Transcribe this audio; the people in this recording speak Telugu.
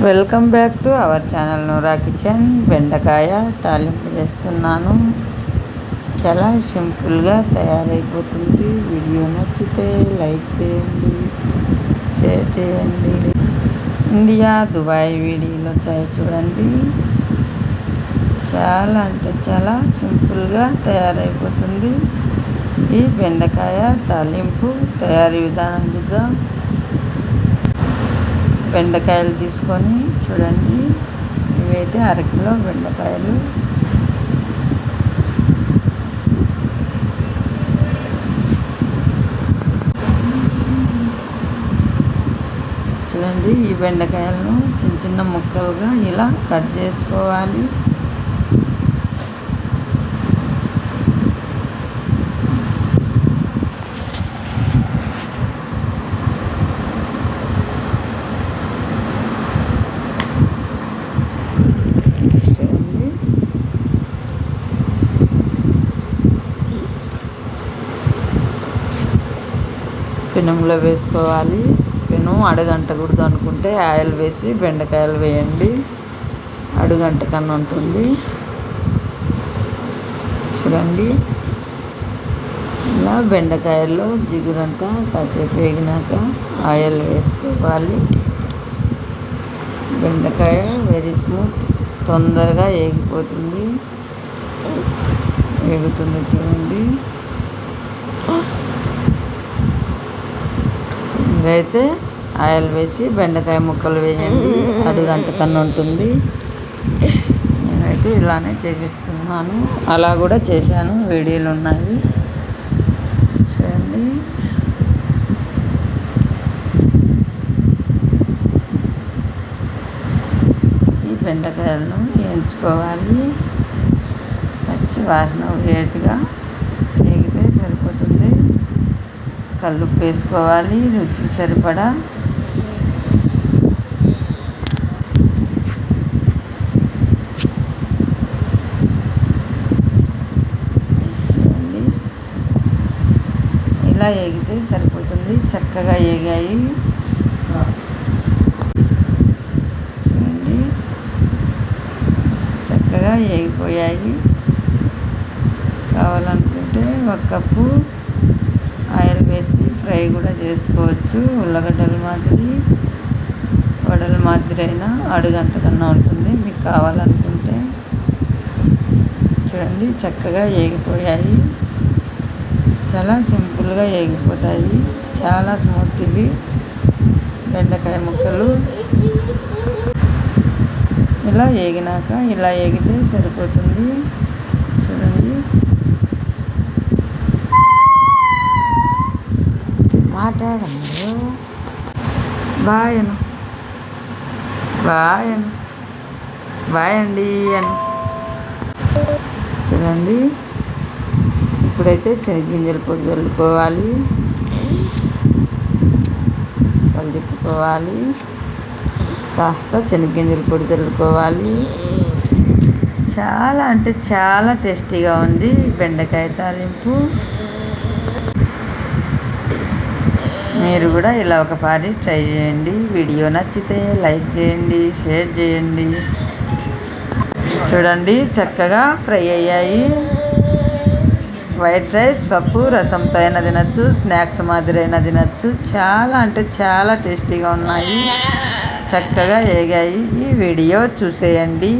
Welcome back to our channel Noora kitchen. బెండకాయ తాలింపు చేస్తున్నాను. చాలా సింపుల్గా తయారైపోతుంది. వీడియో నచ్చితే లైక్ చేయండి, షేర్ చేయండి. ఇండియా దుబాయ్ వీడియోలో వచ్చాయి చూడండి. చాలా అంటే చాలా సింపుల్గా తయారైపోతుంది ఈ బెండకాయ తాలింపు. తయారీ విధానం చూద్దాం. బెండకాయలు తీసుకొని చూడండి, ఇవైతే అరకిలో బెండకాయలు. చూడండి, ఈ బెండకాయలను చిన్న చిన్న ముక్కలుగా ఇలా కట్ చేసుకోవాలి. పెనంలో వేసుకోవాలి. పెనం అడుగంటకూడదు అనుకుంటే ఆయిల్ వేసి బెండకాయలు వేయండి, అడుగంట కన్నా ఉంటుంది. చూడండి, ఇలా బెండకాయల్లో జిగురంతా కాసేపు వేగినాక ఆయిల్ వేసుకోవాలి. బెండకాయ వెరీ స్మూత్, తొందరగా వేగిపోతుంది, వేగుతుంది. చూడండి, ఇదైతే ఆయిల్ వేసి బెండకాయ ముక్కలు వేయండి, అడుగంట కన్నా ఉంటుంది. నేనైతే ఇలానే చేసేస్తున్నాను, అలా కూడా చేశాను, వీడియోలు ఉన్నాయి చూడండి. ఈ బెండకాయలను వేయించుకోవాలి. పచ్చి వాసన వేటుగా వేగితే సరిపోతుంది. కల్లుప్పు వేసుకోవాలి రుచికి సరిపడా. ఇలా వేగితే సరిపోతుంది. చక్కగా వేగాయి చూడండి, చక్కగా వేగిపోయాయి. కావాలనుకుంటే 1 కప్పు ఆయిల్ వేసి ఫ్రై కూడా చేసుకోవచ్చు. ఉల్లగడ్డల మాదిరి, వడల మాదిరి అయినా అడుగంట కన్నా ఉంటుంది మీకు కావాలనుకుంటే. చూడండి, చక్కగా వేగిపోయాయి. చాలా సింపుల్గా వేగిపోతాయి, చాలా స్మూత్ ఇవి బెండకాయ ముక్కలు. ఇలా వేగినాక ఇలా వేగితే సరిపోతుంది. చూడండి, మాట్లాడండి, బాయను బాయను బాయండి అని. చూడండి, ఇప్పుడైతే శనగగింజల పొడి చల్లుకోవాలి, తిప్పుకోవాలి. కాస్త శనగగింజల పొడి చల్లుకోవాలి. చాలా అంటే చాలా టేస్టీగా ఉంది బెండకాయ తాలింపు. మీరు కూడా ఇలా ఒకసారి ట్రై చేయండి. వీడియో నచ్చితే లైక్ చేయండి, షేర్ చేయండి. చూడండి, చక్కగా ఫ్రై అయ్యాయి. వైట్ రైస్, పప్పు, రసంతో అయినా తినచ్చు, స్నాక్స్ మాదిరి అయినా తినచ్చు. చాలా అంటే చాలా టేస్టీగా ఉన్నాయి, చక్కగా వేగాయి. ఈ వీడియో చూసేయండి.